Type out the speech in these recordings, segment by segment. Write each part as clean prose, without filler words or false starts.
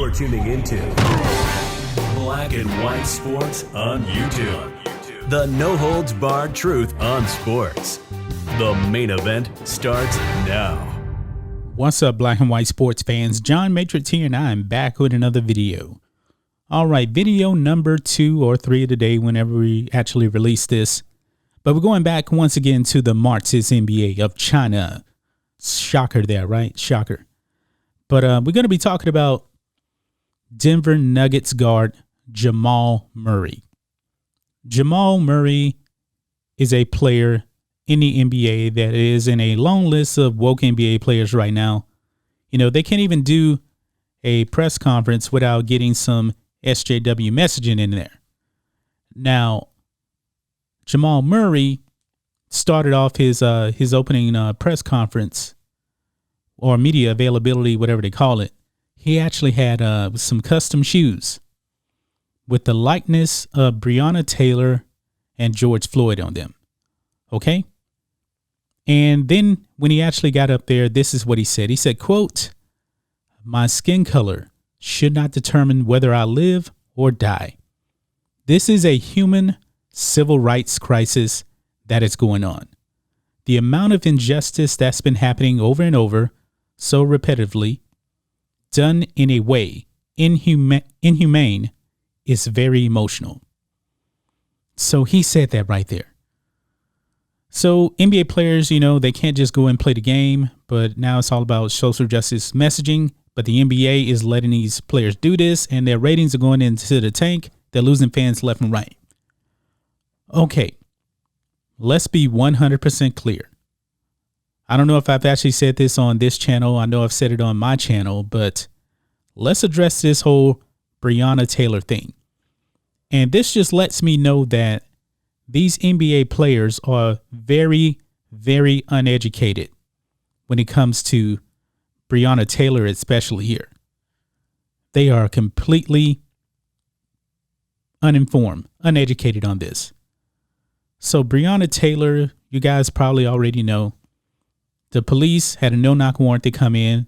You're tuning into Black and White Sports on YouTube. The no-holds-barred truth on sports. The main event starts now. What's up, Black and White sports fans? John Matrix here, and I'm back with another video. All right, video number 2 or 3 of the day whenever we actually release this. But we're going back once again to the Marxist NBA of China. Shocker there, right? Shocker. But we're going to be talking about Denver Nuggets guard Jamal Murray. Jamal Murray is a player in the NBA that is in a long list of woke NBA players right now. You know, they can't even do a press conference without getting some SJW messaging in there. Now, Jamal Murray started off his opening press conference or media availability, whatever they call it. He actually had some custom shoes with the likeness of Breonna Taylor and George Floyd on them. Okay. And then when he actually got up there, this is what he said. He said, quote, "My skin color should not determine whether I live or die. This is a human civil rights crisis that is going on. The amount of injustice that's been happening over and over, so repetitively, done in a way inhumane, is very emotional." So he said that right there. So NBA players, you know, they can't just go and play the game, but now it's all about social justice messaging. But the NBA is letting these players do this, and their ratings are going into the tank. They're losing fans left and right. Okay, let's be 100% clear. I don't know if I've actually said this on this channel. I know I've said it on my channel, but let's address this whole Breonna Taylor thing. And this just lets me know that these NBA players are very, very uneducated when it comes to Breonna Taylor, especially here. They are completely uninformed, uneducated on this. So Breonna Taylor, you guys probably already know, the police had a no-knock warrant to come in.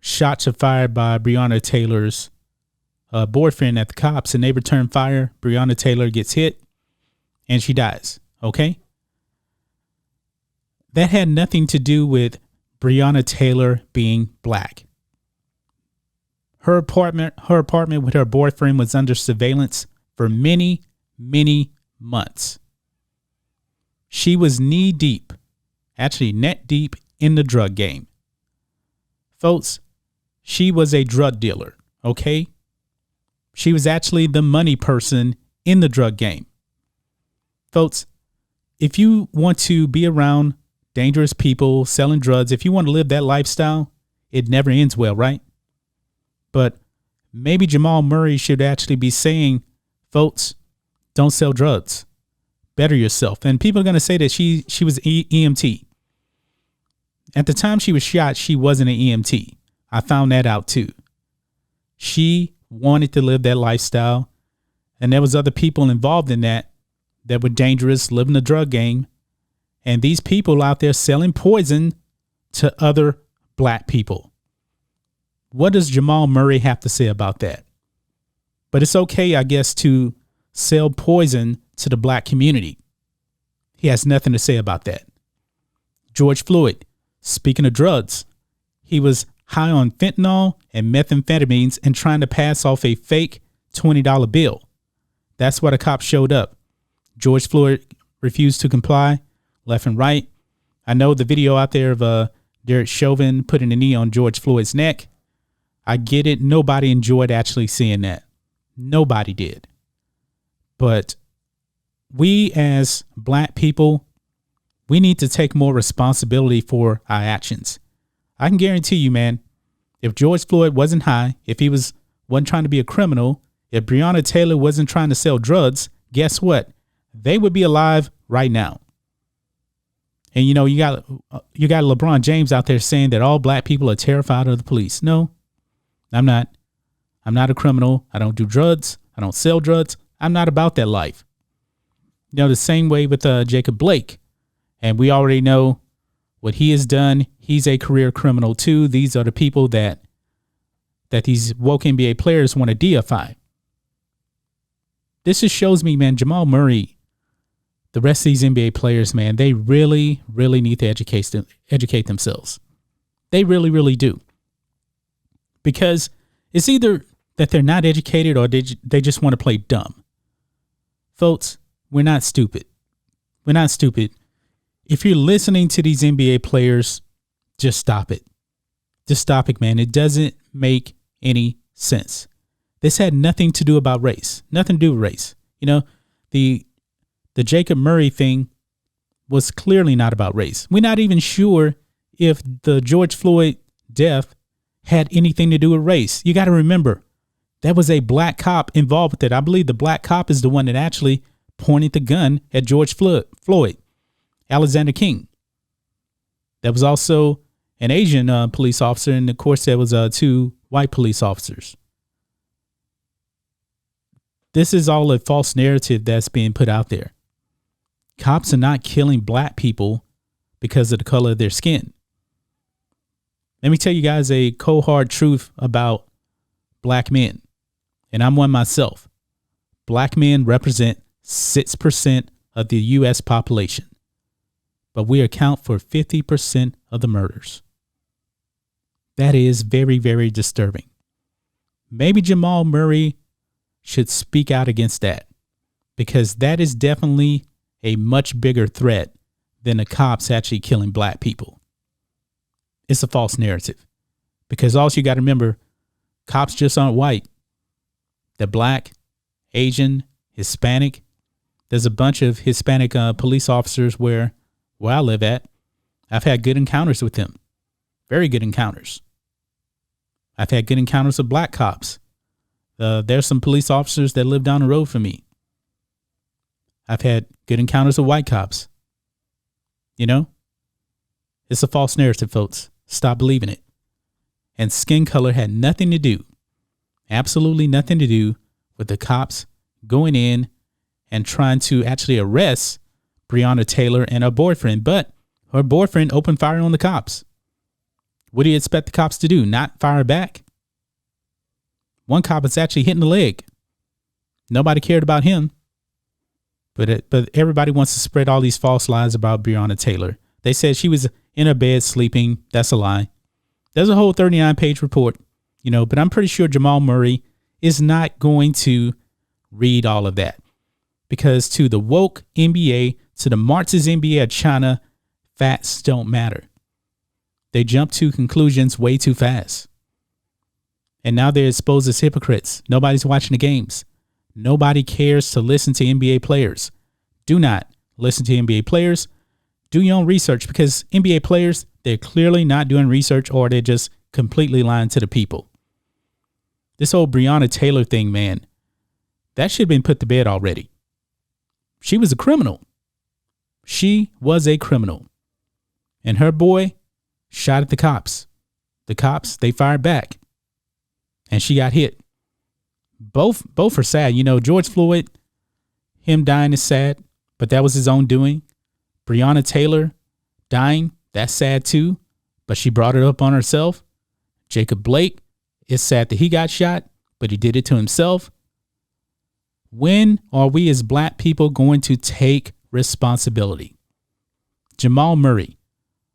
Shots are fired by Breonna Taylor's boyfriend at the cops, and they return fire. Breonna Taylor gets hit, and she dies. Okay? That had nothing to do with Breonna Taylor being black. Her apartment with her boyfriend was under surveillance for many, many months. She was knee deep, actually neck deep in the drug game. Folks, she was a drug dealer, okay? She was actually the money person in the drug game. Folks, if you want to be around dangerous people selling drugs, if you want to live that lifestyle, it never ends well, right? But maybe Jamal Murray should actually be saying, folks, don't sell drugs. Better yourself. And people are going to say that she was EMT. At the time she was shot, she wasn't an EMT. I found that out too. She wanted to live that lifestyle, and there was other people involved in that were dangerous, living the drug game. And these people out there selling poison to other black people. What does Jamal Murray have to say about that? But it's okay, I guess, to sell poison to the black community. He has nothing to say about that. George Floyd, speaking of drugs, he was high on fentanyl and methamphetamines and trying to pass off a fake $20 bill. That's why the cops showed up. George Floyd refused to comply, left and right. I know the video out there of Derek Chauvin putting a knee on George Floyd's neck. I get it. Nobody enjoyed actually seeing that. Nobody did. But we as black people, we need to take more responsibility for our actions. I can guarantee you, man, if George Floyd wasn't high, if he wasn't trying to be a criminal, if Breonna Taylor wasn't trying to sell drugs, guess what? They would be alive right now. And, you know, you got LeBron James out there saying that all black people are terrified of the police. No, I'm not. I'm not a criminal. I don't do drugs. I don't sell drugs. I'm not about that life. You know, the same way with Jacob Blake. And we already know what he has done. He's a career criminal too. These are the people that that these woke NBA players want to deify. This just shows me, man, Jamal Murray, the rest of these NBA players, man, they really, really need to educate themselves. They really, really do. Because it's either that they're not educated or they just want to play dumb. Folks, we're not stupid. We're not stupid. If you're listening to these NBA players, just stop it. Just stop it, man. It doesn't make any sense. This had nothing to do about race. Nothing to do with race. You know, the Jacob Murray thing was clearly not about race. We're not even sure if the George Floyd death had anything to do with race. You got to remember, that was a black cop involved with it. I believe the black cop is the one that actually pointed the gun at George Floyd, Alexander King. There was also an Asian police officer, and of course there was 2 white police officers. This is all a false narrative that's being put out there. Cops are not killing black people because of the color of their skin. Let me tell you guys a cold hard truth about black men, and I'm one myself. Black men represent 6% of the U.S. population, but we account for 50% of the murders. That is very, very disturbing. Maybe Jamal Murray should speak out against that, because that is definitely a much bigger threat than the cops actually killing black people. It's a false narrative, because also you got to remember, cops just aren't white. They're black, Asian, Hispanic. There's a bunch of Hispanic police officers where I live at. I've had good encounters with them. Very good encounters. I've had good encounters with black cops. There's some police officers that live down the road from me. I've had good encounters with white cops. You know, it's a false narrative, folks. Stop believing it. And skin color had nothing to do, absolutely nothing to do with the cops going in and trying to actually arrest Breonna Taylor and her boyfriend. But her boyfriend opened fire on the cops. What do you expect the cops to do? Not fire back? One cop is actually hitting the leg. Nobody cared about him. But everybody wants to spread all these false lies about Breonna Taylor. They said she was in her bed sleeping. That's a lie. There's a whole 39-page report, you know, but I'm pretty sure Jamal Murray is not going to read all of that, because to the woke NBA, to the Marxist NBA of China, facts don't matter. They jump to conclusions way too fast. And now they're exposed as hypocrites. Nobody's watching the games. Nobody cares to listen to NBA players. Do not listen to NBA players. Do your own research, because NBA players, they're clearly not doing research, or they're just completely lying to the people. This whole Breonna Taylor thing, man, that should have been put to bed already. She was a criminal. She was a criminal. And her boy shot at the cops. The cops, they fired back. And she got hit. Both are sad. You know, George Floyd, him dying is sad, but that was his own doing. Breonna Taylor dying, that's sad too, but she brought it up on herself. Jacob Blake, it's sad that he got shot, but he did it to himself. When are we as black people going to take responsibility? Jamal Murray,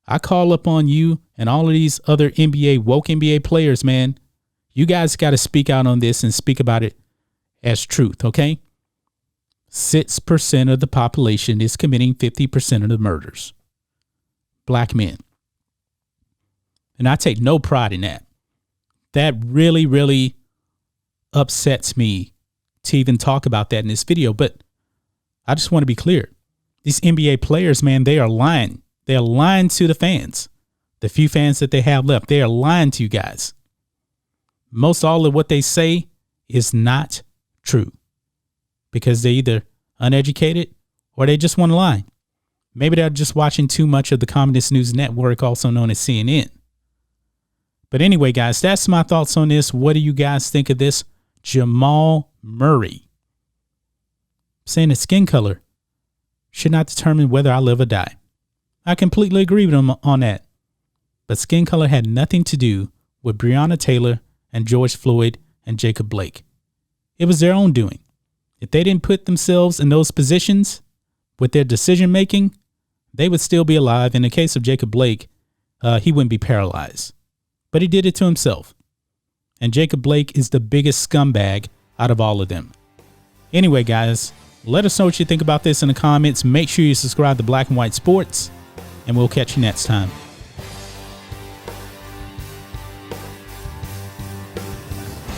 I call upon you and all of these other woke NBA players, man. You guys got to speak out on this and speak about it as truth, okay? 6% of the population is committing 50% of the murders. Black men. And I take no pride in that. That really, really upsets me to even talk about that in this video. But I just want to be clear. These NBA players, man, they are lying. They are lying to the fans. The few fans that they have left, they are lying to you guys. Most all of what they say is not true, because they're either uneducated or they just want to lie. Maybe they're just watching too much of the Communist News Network, also known as CNN. But anyway, guys, that's my thoughts on this. What do you guys think of this? Jamal Murray saying that skin color should not determine whether I live or die. I completely agree with him on that. But skin color had nothing to do with Breonna Taylor and George Floyd and Jacob Blake. It was their own doing. If they didn't put themselves in those positions with their decision making, they would still be alive. In the case of Jacob Blake, he wouldn't be paralyzed. But he did it to himself. And Jacob Blake is the biggest scumbag out of all of them. Anyway, guys, let us know what you think about this in the comments. Make sure you subscribe to Black and White Sports, and we'll catch you next time.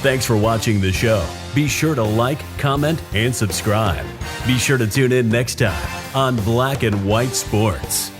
Thanks for watching the show. Be sure to like, comment, and subscribe. Be sure to tune in next time on Black and White Sports.